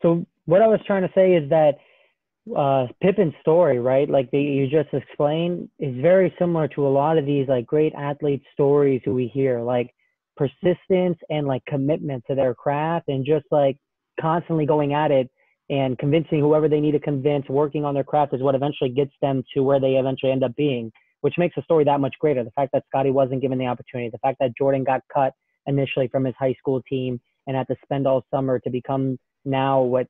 So what I was trying to say is that Pippen's story, right? Like you just explained, is very similar to a lot of these like great athlete stories who we hear, like persistence and like commitment to their craft and just like constantly going at it and convincing whoever they need to convince, working on their craft is what eventually gets them to where they eventually end up being, which makes the story that much greater. The fact that Scottie wasn't given the opportunity, the fact that Jordan got cut initially from his high school team and had to spend all summer to become now what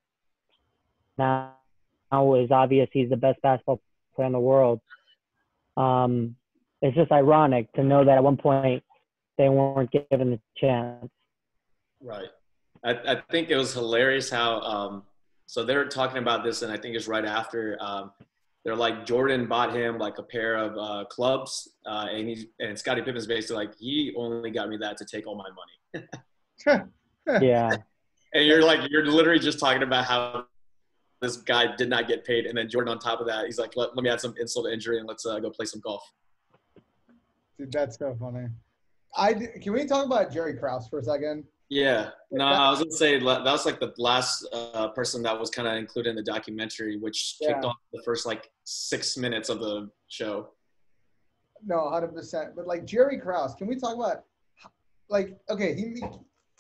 now is obvious he's the best basketball player in the world. It's just ironic to know that at one point they weren't given the chance. Right. I think it was hilarious how so they were talking about this, and I think it's right after they're like Jordan bought him like a pair of clubs, and Scottie Pippen's basically like, he only got me that to take all my money. Yeah. And you're literally just talking about how this guy did not get paid, and then Jordan on top of that, he's like, let me add some insult to injury and let's go play some golf. Dude, that's so funny. Can we talk about Jerry Krause for a second? Yeah. No, I was going to say that was like the last person that was kind of included in the documentary, which kicked off the first like 6 minutes of the show. No, 100%. But like Jerry Krause, can we talk about like, okay,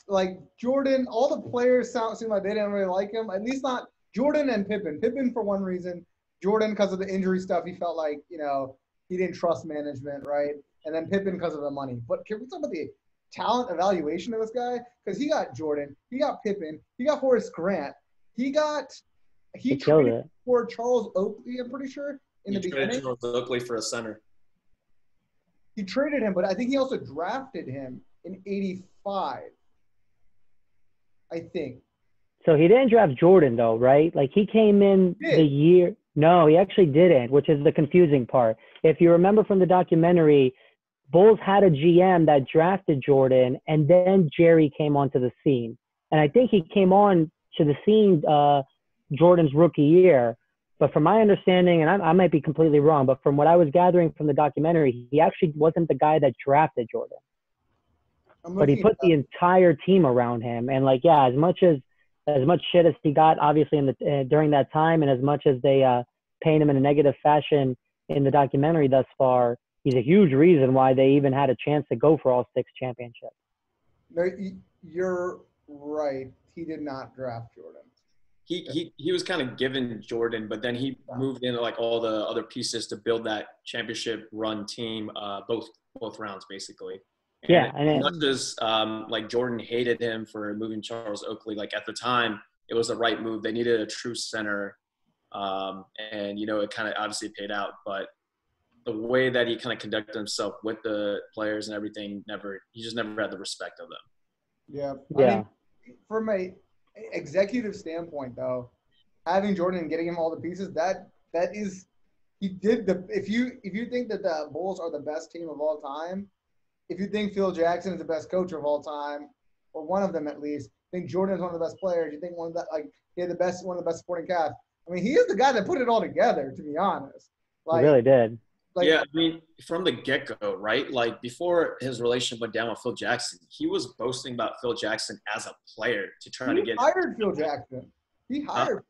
like Jordan, all the players seem like they didn't really like him. At least not Jordan and Pippen. Pippen for one reason. Jordan because of the injury stuff. He felt like, he didn't trust management, right? And then Pippen because of the money. But can we talk about the talent evaluation of this guy? Because he got Jordan, he got Pippen, he got Horace Grant, he traded for Charles Oakley, I'm pretty sure, in the beginning. Traded Charles Oakley for a center. He traded him, but I think he also drafted him in '85. I think. So he didn't draft Jordan though, right? Like he came in the year. No, he actually didn't, which is the confusing part. If you remember from the documentary, Bulls had a GM that drafted Jordan, and then Jerry came onto the scene. And I think he came on to the scene Jordan's rookie year. But from my understanding, and I might be completely wrong, but from what I was gathering from the documentary, he actually wasn't the guy that drafted Jordan. But he put the entire team around him. And like, yeah, as much shit as he got, obviously, during that time, and as much as they paint him in a negative fashion in the documentary thus far, he's a huge reason why they even had a chance to go for all 6 championships. No, you're right. He did not draft Jordan. He was kind of given Jordan, but then he moved in like all the other pieces to build that championship run team, both rounds basically. And not just like Jordan hated him for moving Charles Oakley. Like at the time, it was the right move. They needed a true center, and it kind of obviously paid out. But the way that he kind of conducted himself with the players and everything, he just never had the respect of them. Yeah. I mean, from a executive standpoint, though, having Jordan and getting him all the pieces, that is, he did the. If you think that the Bulls are the best team of all time, if you think Phil Jackson is the best coach of all time, or one of them at least, think Jordan is one of the best players, you think one of the one of the best supporting cast. I mean, he is the guy that put it all together, to be honest. He really did. Yeah, I mean, from the get-go, right? Like, before his relationship went down with Phil Jackson, he was boasting about Phil Jackson as a player to try to get – He hired Phil Jackson. He hired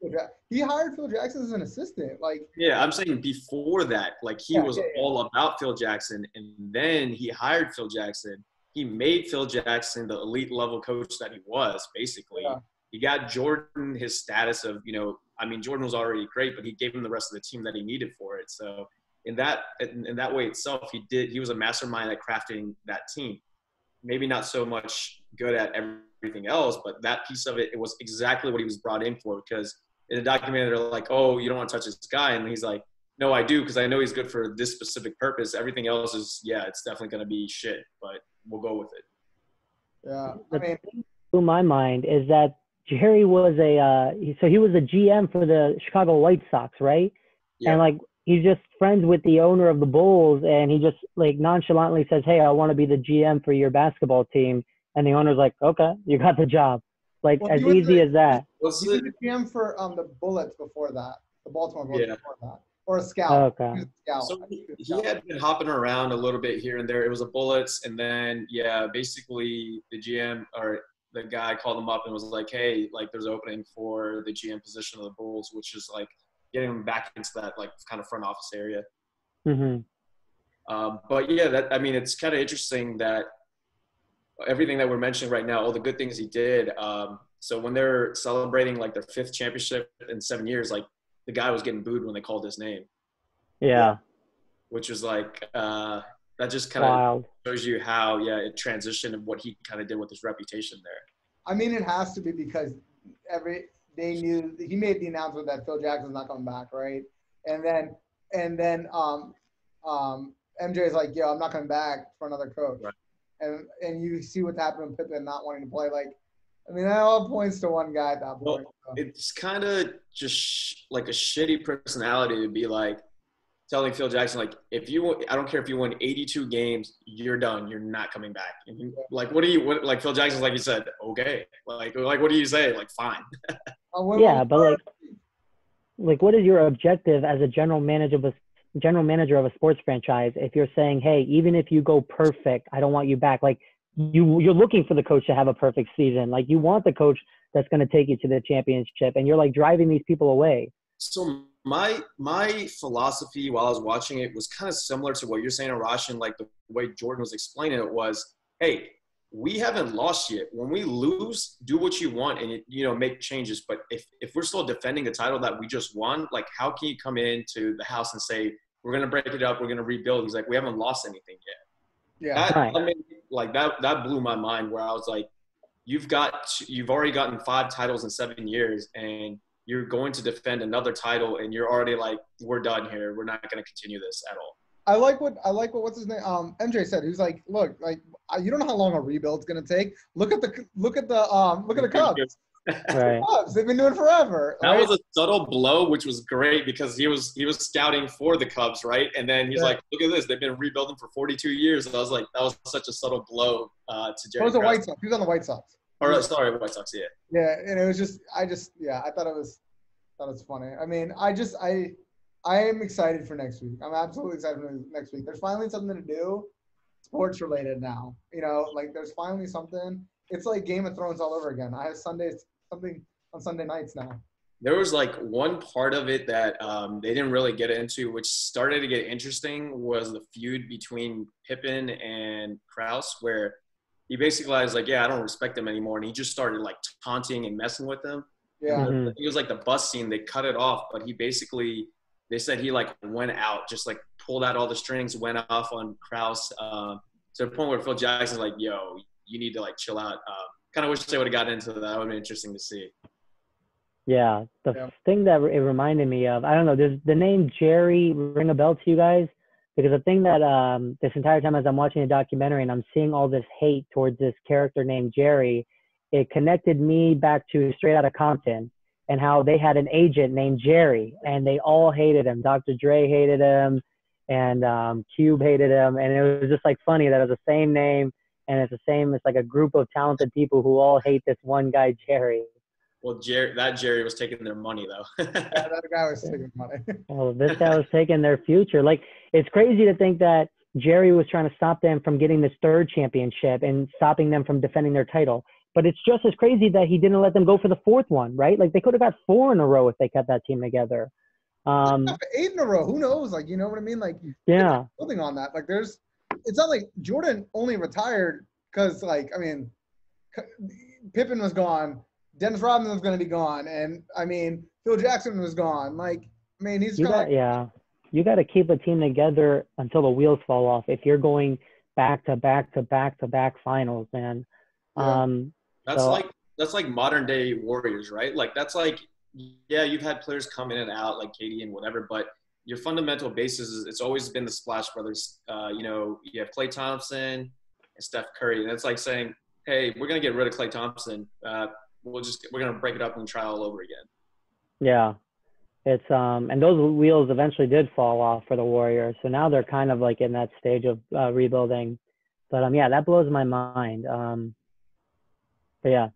Phil Jackson as an assistant. Yeah, I'm saying before that, like, he was all about Phil Jackson, and then he hired Phil Jackson. He made Phil Jackson the elite-level coach that he was, basically. Yeah. He got Jordan his status of, Jordan was already great, but he gave him the rest of the team that he needed for it. So – in that way itself, he was a mastermind at crafting that team. Maybe not so much good at everything else, but that piece of it was exactly what he was brought in for. Because in the documentary, they're like, "Oh, you don't want to touch this guy," and he's like, "No, I do, because I know he's good for this specific purpose. Everything else is, it's definitely going to be shit, but we'll go with it." Yeah, the thing in my mind is that Jerry was he was a GM for the Chicago White Sox, right? Yeah. And he's just friends with the owner of the Bulls, and he just nonchalantly says, "Hey, I want to be the GM for your basketball team." And the owner's like, "Okay, you got the job." As easy as that. He was the GM for the Bullets before that, the Baltimore Bullets before that, or a scout. Okay. So he had been hopping around a little bit here and there. It was the Bullets, and then basically the GM or the guy called him up and was like, hey, like there's an opening for the GM position of the Bulls, which is like getting him back into that like kind of front office area. Mm-hmm. But yeah, it's kind of interesting that everything that we're mentioning right now, all the good things he did. So when they're celebrating like their 5th championship in 7 years, like the guy was getting booed when they called his name. Yeah. Which was like, that just kind of shows you how, it transitioned and what he kind of did with his reputation there. I mean, it has to be because they knew he made the announcement that Phil Jackson's not coming back, right? And then MJ's like, yo, I'm not coming back for another coach. Right. And you see what's happened with Pippen not wanting to play. Like, I mean, that all points to one guy at that point. Well, it's kind of just like a shitty personality to be like telling Phil Jackson, like, I don't care if you win 82 games, you're done. You're not coming back. And like, like Phil Jackson's like, he said, okay. Like, what do you say? Like, fine. Yeah, but like, what is your objective as a general manager of a sports franchise if you're saying, hey, even if you go perfect, I don't want you back? Like, you're looking for the coach to have a perfect season. Like, you want the coach that's going to take you to the championship, and you're like driving these people away. So my philosophy while I was watching it was kind of similar to what you're saying, Arash, and like the way Jordan was explaining it was, hey, we haven't lost yet. When we lose, do what you want and make changes. But if we're still defending the title that we just won, like how can you come into the house and say we're gonna break it up, we're gonna rebuild? He's like, we haven't lost anything yet. Yeah, that blew my mind. Where I was like, you've already gotten 5 titles in 7 years, and you're going to defend another title, and you're already like, we're done here. We're not going to continue this at all. I like what what's his name? MJ said. He's like, look, like you don't know how long a rebuild's going to take. Look at the Cubs. Right. Cubs, they've been doing it forever. That was a subtle blow, which was great because he was scouting for the Cubs, right? And then he's like, look at this, they've been rebuilding for 42 years. And I was like, that was such a subtle blow to Jerry. He was on the White Sox. Sorry, White Sox, yeah. Yeah, and it was just, I thought it was funny. I mean, I am excited for next week. I'm absolutely excited for next week. There's finally something to do, sports related now. Like there's finally something. It's like Game of Thrones all over again. I have something on Sunday nights now. There was like one part of it that they didn't really get into, which started to get interesting, was the feud between Pippen and Krause, where he basically was like, yeah, I don't respect him anymore. And he just started like taunting and messing with them. Yeah. Mm-hmm. It was like the bus scene. They cut it off, but they said he like went out, just like pulled out all the strings, went off on Krause to the point where Phil Jackson's like, yo, you need to like chill out. Kind of wish they would have gotten into that. That would have been interesting to see. Yeah. The thing that it reminded me of, I don't know, does the name Jerry ring a bell to you guys? Because the thing that this entire time as I'm watching a documentary and I'm seeing all this hate towards this character named Jerry, it connected me back to Straight Outta Compton and how they had an agent named Jerry and they all hated him. Dr. Dre hated him and Cube hated him. And it was just like funny that it was the same name and it's like a group of talented people who all hate this one guy, Jerry. Well, Jerry was taking their money, though. Yeah, that guy was taking money. Well, this guy was taking their future. Like, it's crazy to think that Jerry was trying to stop them from getting this 3rd championship and stopping them from defending their title. But it's just as crazy that he didn't let them go for the 4th one, right? Like, they could have got 4 in a row if they kept that team together. 8 in a row. Who knows? Like, you know what I mean? Like, yeah. Building on that. Like, it's not like Jordan only retired because, like, I mean, Pippen was gone. Dennis Rodman was going to be gone. And, I mean, Phil Jackson was gone. Like, I mean, he's kind of yeah. You got to keep a team together until the wheels fall off if you're going back to back to back to back finals, man. Yeah. That's like modern day Warriors, right? Like, that's like, yeah, you've had players come in and out like KD and whatever, but your fundamental basis is it's always been the Splash Brothers. You have Klay Thompson and Steph Curry. And it's like saying, hey, we're going to get rid of Klay Thompson. We're going to break it up and try all over again. Yeah. It's and those wheels eventually did fall off for the Warriors. So now they're kind of like in that stage of rebuilding. But yeah, that blows my mind. But yeah.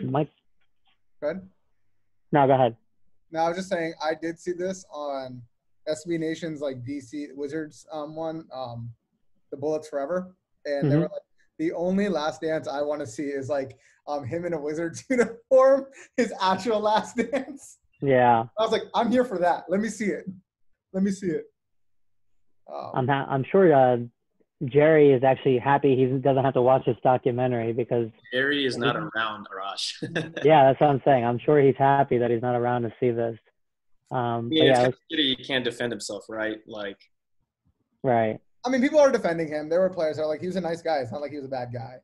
Mike. Go ahead. No, go ahead. No, I was just saying I did see this on SB Nation's like DC Wizards one, the Bullets Forever. And they were like, The only Last Dance I want to see is like him in a Wizards uniform, his actual Last Dance. Yeah. I was like, I'm here for that. Let me see it. Let me see it. I'm sure Jerry is actually happy he doesn't have to watch this documentary because Jerry is not around, Arash. Yeah, that's what I'm saying. I'm sure he's happy that he's not around to see this. He can't defend himself, right? Like, right. I mean, people are defending him. There were players that are like, he was a nice guy. It's not like he was a bad guy.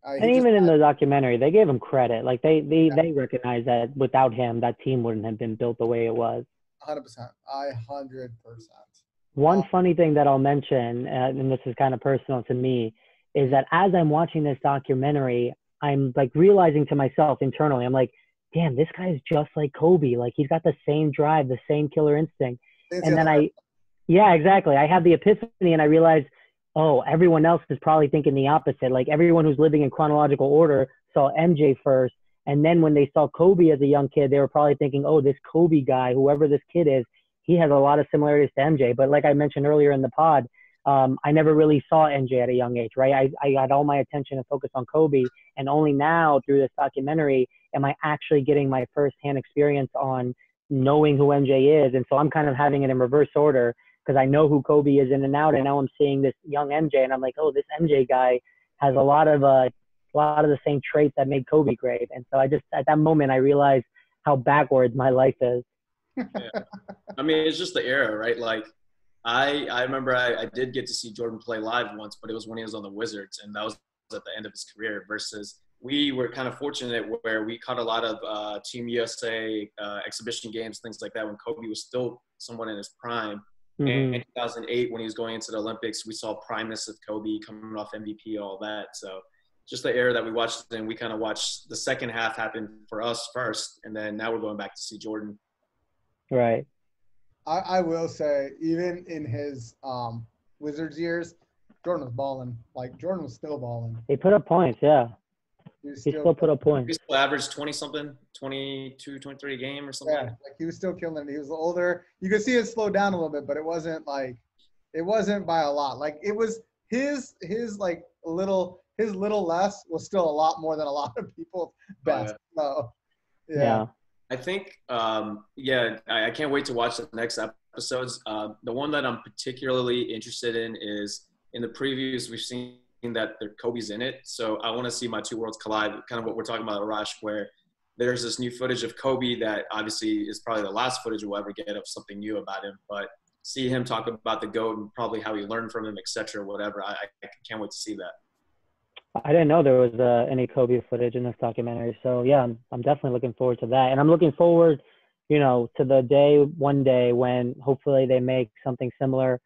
And even in the documentary, they gave him credit. Like they recognized that without him, that team wouldn't have been built the way it was. 100%. 100%. One funny thing that I'll mention, and this is kind of personal to me, is that as I'm watching this documentary, I'm like realizing to myself internally, I'm like, damn, this guy's just like Kobe. Like he's got the same drive, the same killer instinct. And then yeah, exactly. I have the epiphany and I realize, oh, everyone else is probably thinking the opposite. Like everyone who's living in chronological order saw MJ first. And then when they saw Kobe as a young kid, they were probably thinking, oh, this Kobe guy, whoever this kid is, he has a lot of similarities to MJ. But like I mentioned earlier in the pod, I never really saw MJ at a young age, right? I got all my attention and focus on Kobe. And only now through this documentary am I actually getting my firsthand experience on knowing who MJ is. And so I'm kind of having it in reverse order because I know who Kobe is in and out. And now I'm seeing this young MJ and I'm like, oh, this MJ guy has a lot of the same traits that made Kobe great. And so I just, at that moment, I realized how backwards my life is. Yeah. I mean, it's just the era, right? Like, I remember I did get to see Jordan play live once, but it was when he was on the Wizards, and that was at the end of his career. Versus we were kind of fortunate where we caught a lot of Team USA exhibition games, things like that, when Kobe was still somewhat in his prime. Mm-hmm. And in 2008, when he was going into the Olympics, we saw primeness of Kobe coming off MVP, all that. So just the era that we watched, and we kind of watched the second half happen for us first, and then now we're going back to see Jordan. Right. I will say, even in his Wizards years, Jordan was balling. Like, Jordan was still balling. He put up points, yeah. He still put up points. He still averaged 20-something, 22, 23 a game or something. Yeah, like he was still killing it. He was older. You could see it slowed down a little bit, but it wasn't by a lot. Like, it was his little less was still a lot more than a lot of people's best. So, yeah. I think, I can't wait to watch the next episodes. The one that I'm particularly interested in is in the previews, we've seen that Kobe's in it. So I want to see my two worlds collide, kind of what we're talking about, Arash, where there's this new footage of Kobe that obviously is probably the last footage we'll ever get of something new about him. But see him talk about the GOAT and probably how he learned from him, et cetera, whatever. I can't wait to see that. I didn't know there was any Kobe footage in this documentary. So, yeah, I'm definitely looking forward to that. And I'm looking forward, to the one day when hopefully they make something similar,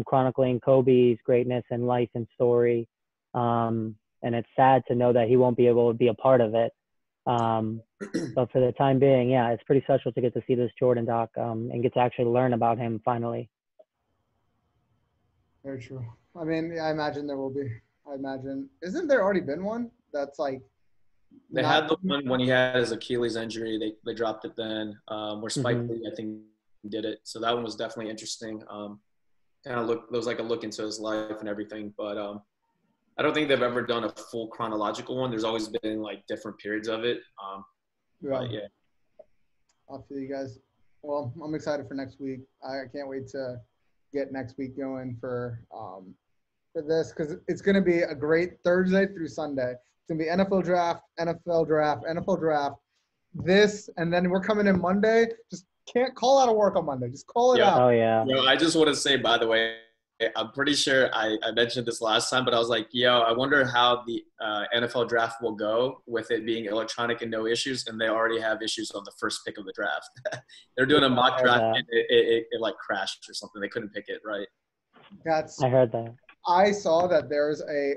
chronicling Kobe's greatness and life and story. And it's sad to know that he won't be able to be a part of it. But for the time being, yeah, it's pretty special to get to see this Jordan doc and get to actually learn about him finally. Very true. I mean, I imagine there will be. Isn't there already been one that's like? They had the one when he had his Achilles injury. They dropped it then. Where Spike Lee, I think, did it. So that one was definitely interesting. There was like a look into his life and everything. But I don't think they've ever done a full chronological one. There's always been like different periods of it. But yeah. I'll feel you guys. Well, I'm excited for next week. I can't wait to get next week going for this because it's going to be a great Thursday through Sunday. It's going to be NFL draft. This, and then we're coming in Monday. Just can't call out of work on Monday. Just call it out. Oh, yeah. I just want to say, by the way, I'm pretty sure I mentioned this last time, but I was like, I wonder how the NFL draft will go with it being electronic and no issues, and they already have issues on the first pick of the draft. They're doing a mock draft, and it like crashed or something. They couldn't pick it right. I heard that. I saw that there's I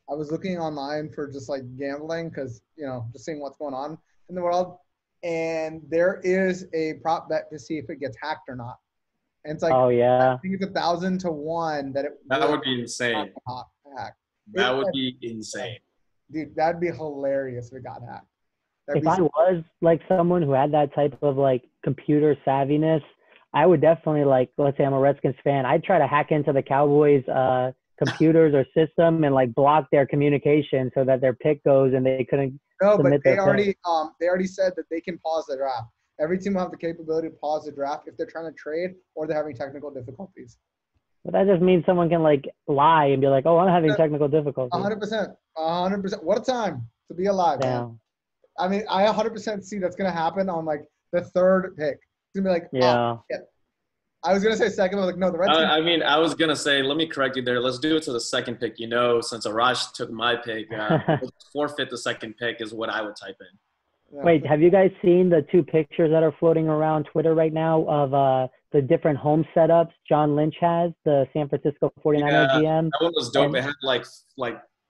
was looking online for just like gambling because, just seeing what's going on in the world. And there is a prop bet to see if it gets hacked or not. And it's like, oh, yeah. I think it's 1,000 to 1 that that would be insane. That would be insane. Dude, that'd be hilarious if it got hacked. If I was like someone who had that type of like computer savviness, I would definitely let's say I'm a Redskins fan. I'd try to hack into the Cowboys computers or system and like block their communication so that their pick goes and they couldn't No, but submit they their already pick. they already said that they can pause the draft. Every team will have the capability to pause the draft if they're trying to trade or they're having technical difficulties. But that just means someone can like lie and be like, "Oh, I'm having technical difficulties." 100%. 100%. What a time to be alive, man. I mean, I 100% see that's going to happen on like the third pick. It's going to be like, yeah. Oh, shit. I was going to say second. I was like, no, the red team. I mean, I was going to say, let me correct you there. Let's do it to the second pick. You know, since Arash took my pick, forfeit the second pick is what I would type in. Yeah. Wait, have you guys seen the two pictures that are floating around Twitter right now of the different home setups John Lynch has, the San Francisco 49ers GM? That one was dope. It had like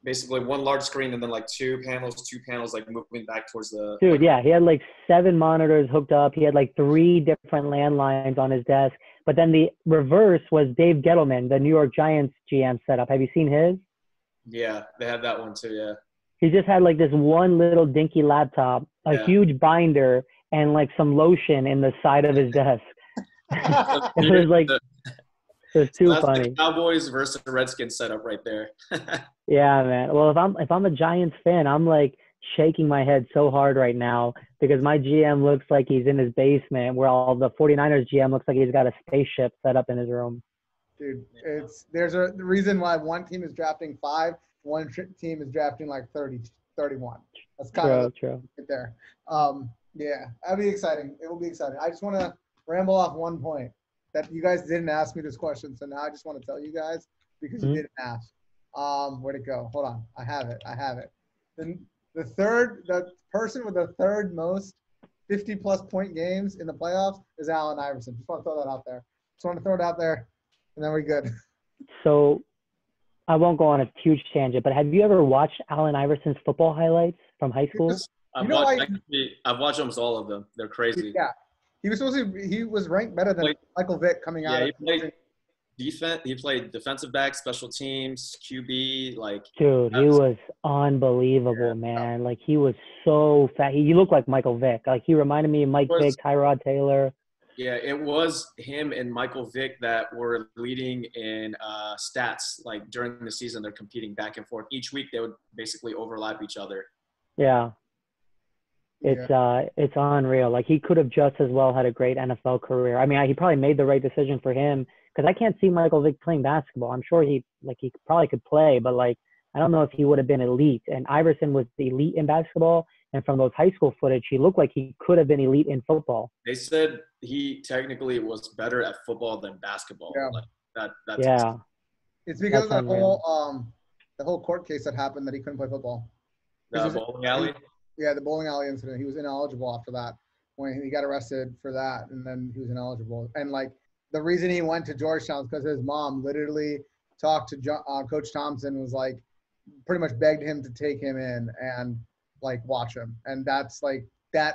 basically one large screen and then like two panels like moving back towards the. Dude, yeah, he had like 7 monitors hooked up. He had like 3 different landlines on his desk. But then the reverse was Dave Gettleman, the New York Giants GM setup. Have you seen his? Yeah, they had that one too. Yeah. He just had like this one little dinky laptop, a huge binder, and like some lotion in the side of his desk. It was like, it was too funny. The Cowboys versus the Redskins setup right there. Yeah, man. Well, if I'm a Giants fan, I'm like shaking my head so hard right now because my GM looks like he's in his basement, where all the 49ers GM looks like he's got a spaceship set up in his room. Dude, there's a reason why one team is drafting 5, one team is drafting like 30, 31. That's kind of true right there. Yeah, that'll be exciting. It will be exciting. I just want to ramble off one point that you guys didn't ask me this question, so now I just want to tell you guys because you didn't ask. Where'd it go? Hold on, I have it. The person with the third most 50-plus point games in the playoffs is Allen Iverson. Just want to throw that out there. And then we're good. So I won't go on a huge tangent, but have you ever watched Allen Iverson's football highlights from high school? I've watched almost all of them. They're crazy. Yeah. He was ranked better than Michael Vick coming out. Yeah, he played defense. He played defensive back, special teams, QB. Dude, he was unbelievable, man. Like, he was so fat. He looked like Michael Vick. Like, he reminded me of Mike Vick, Tyrod Taylor. Yeah, it was him and Michael Vick that were leading in stats. Like, during the season, they're competing back and forth. Each week, they would basically overlap each other. Yeah. It's unreal. Like, he could have just as well had a great NFL career. I mean, he probably made the right decision for him because I can't see Michael Vick playing basketball. I'm sure he probably could play, but I don't know if he would have been elite. And Iverson was elite in basketball, and from those high school footage, he looked like he could have been elite in football. They said he technically was better at football than basketball. Yeah. That's It's because of the whole court case that happened that he couldn't play football. The bowling alley. Yeah, the bowling alley incident. He was ineligible after that when he got arrested for that, and then he was ineligible. And the reason he went to Georgetown is because his mom literally talked to Coach Thompson, was pretty much begged him to take him in and watch him, and that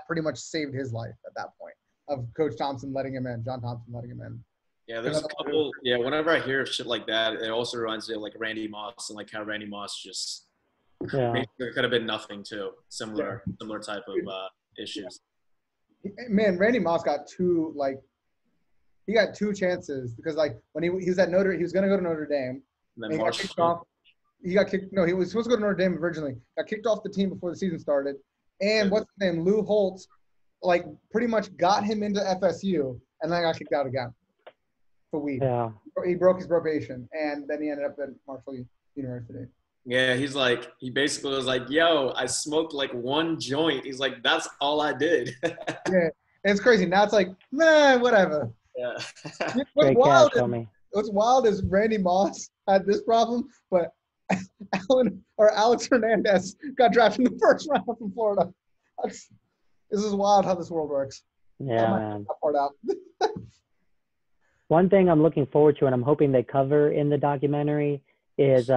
pretty much saved his life at that point of Coach Thompson letting him in, John Thompson letting him in. Yeah, there's a couple. Yeah, whenever I hear shit like that, it also reminds me of Randy Moss and how Randy Moss just. Yeah. There could have been nothing too. Similar type of issues. Man, Randy Moss got two chances because when he was at he was gonna go to Notre Dame. And then he got kicked off. He was supposed to go to Notre Dame originally. Got kicked off the team before the season started. And what's his name? Lou Holtz, pretty much got him into FSU, and then got kicked out again for weed. Yeah. He broke his probation, and then he ended up at Marshall University. Yeah, he basically was yo, I smoked one joint. He's that's all I did. Yeah, it's crazy. Now it's whatever. Yeah. What's wild is Randy Moss had this problem, but Alex Hernandez got drafted in the first round from Florida. This is wild how this world works. Yeah, man. That part out. One thing I'm looking forward to, and I'm hoping they cover in the documentary, is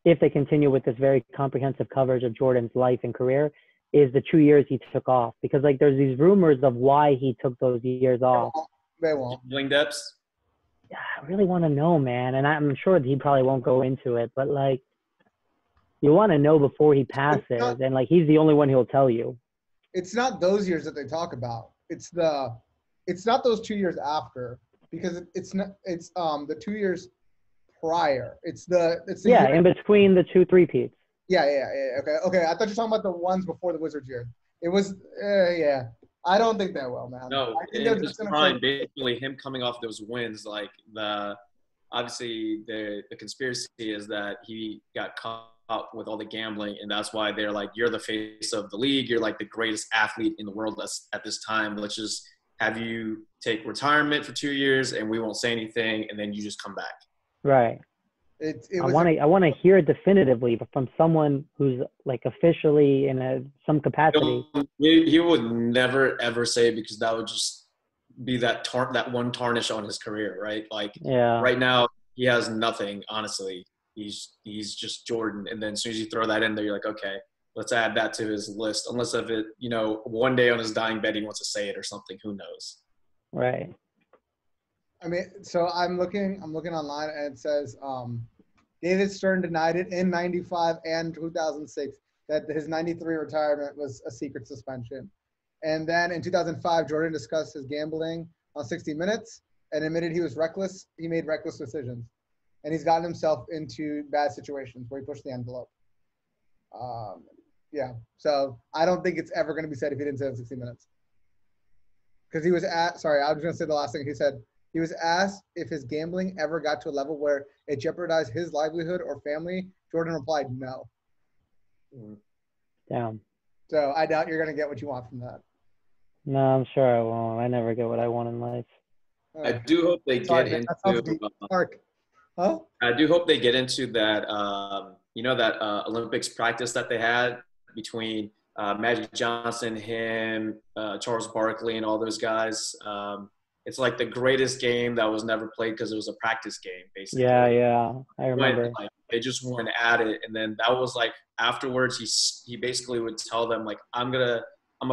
if they continue with this very comprehensive coverage of Jordan's life and career, is the 2 years he took off. Because there's these rumors of why he took those years off. They won't. Bling depths? Yeah, I really want to know, man. And I'm sure he probably won't go into it. But, you want to know before he passes. And, he's the only one who'll tell you. It's not those years that they talk about. It's not those 2 years after. Because it's the 2 years prior. It's the Yeah, in between the 2 3-peats. Yeah. Okay. I thought you were talking about the ones before the Wizards year. It was, yeah. I don't think that will, man. No, I think in his prime, basically him coming off those wins, like obviously the conspiracy is that he got caught up with all the gambling, and that's why they're like, you're the face of the league, you're like the greatest athlete in the world at this time. Let's just have you take retirement for 2 years, and we won't say anything, and then you just come back. Right. I want to hear it definitively, but from someone who's like officially in some capacity. He would never ever say it, because that would just be that one tarnish on his career, right? Like, right now he has nothing. Honestly, he's just Jordan, and then as soon as you throw that in there, you're like, okay, let's add that to his list. Unless if it, one day on his dying bed he wants to say it or something, who knows? Right. I mean, so I'm looking online, and it says David Stern denied it in 95 and 2006 that his 93 retirement was a secret suspension. And then in 2005, Jordan discussed his gambling on 60 Minutes and admitted he was reckless. He made reckless decisions, and he's gotten himself into bad situations where he pushed the envelope. Yeah. So I don't think it's ever going to be said if he didn't say it in 60 Minutes. Because he was I was going to say the last thing he said. He was asked if his gambling ever got to a level where it jeopardized his livelihood or family. Jordan replied, no. Damn. So I doubt you're going to get what you want from that. No, I'm sure I won't. I never get what I want in life. I do hope they get into I do hope they get into that, that Olympics practice that they had between Magic Johnson, him, Charles Barkley, and all those guys. It's like the greatest game that was never played because it was a practice game, basically. Yeah, I remember. They just went at it, and then that was like afterwards. He basically would tell them like, I'm gonna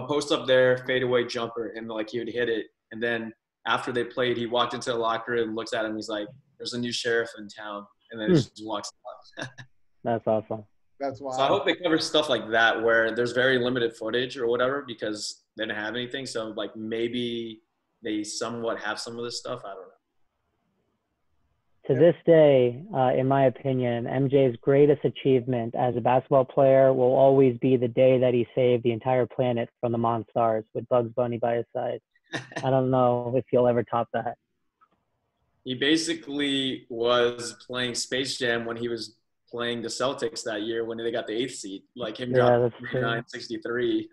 post up there, fadeaway jumper, and like he would hit it. And then after they played, he walked into the locker room, looks at him, he's like, "There's a new sheriff in town," and then he just walks out. That's awesome. That's wild. So I hope they cover stuff like that where there's very limited footage or whatever, because they didn't have anything. So like maybe they somewhat have some of this stuff. I don't know. To this day, in my opinion, MJ's greatest achievement as a basketball player will always be the day that he saved the entire planet from the Monstars with Bugs Bunny by his side. I don't know if he'll ever top that. He basically was playing Space Jam when he was playing the Celtics that year when they got the 8th seed. Like him dropping 39-63.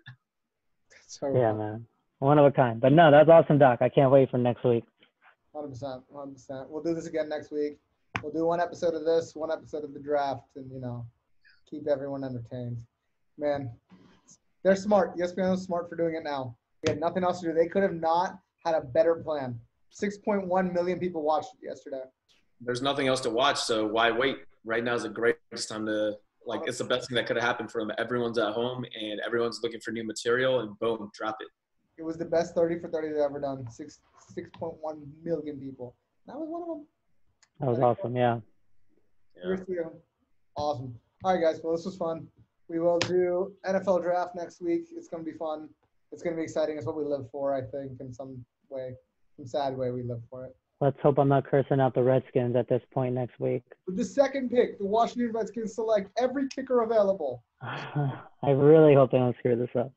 Yeah, man. One of a kind. But no, that's awesome, Doc. I can't wait for next week. 100%. We'll do this again next week. We'll do one episode of this, one episode of the draft, and, keep everyone entertained. Man, they're smart. ESPN was smart for doing it now. We had nothing else to do. They could have not had a better plan. 6.1 million people watched it yesterday. There's nothing else to watch, so why wait? Right now is the greatest time to, it's the best thing that could have happened for them. Everyone's at home, and everyone's looking for new material, and boom, drop it. It was the best 30 for 30 they've ever done. 6.1 million people. That was one of them. That was awesome, yeah. Awesome. All right, guys. Well, this was fun. We will do NFL draft next week. It's going to be fun. It's going to be exciting. It's what we live for, I think, in some sad way we live for it. Let's hope I'm not cursing out the Redskins at this point next week. With the second pick, the Washington Redskins select every kicker available. I really hope they don't screw this up.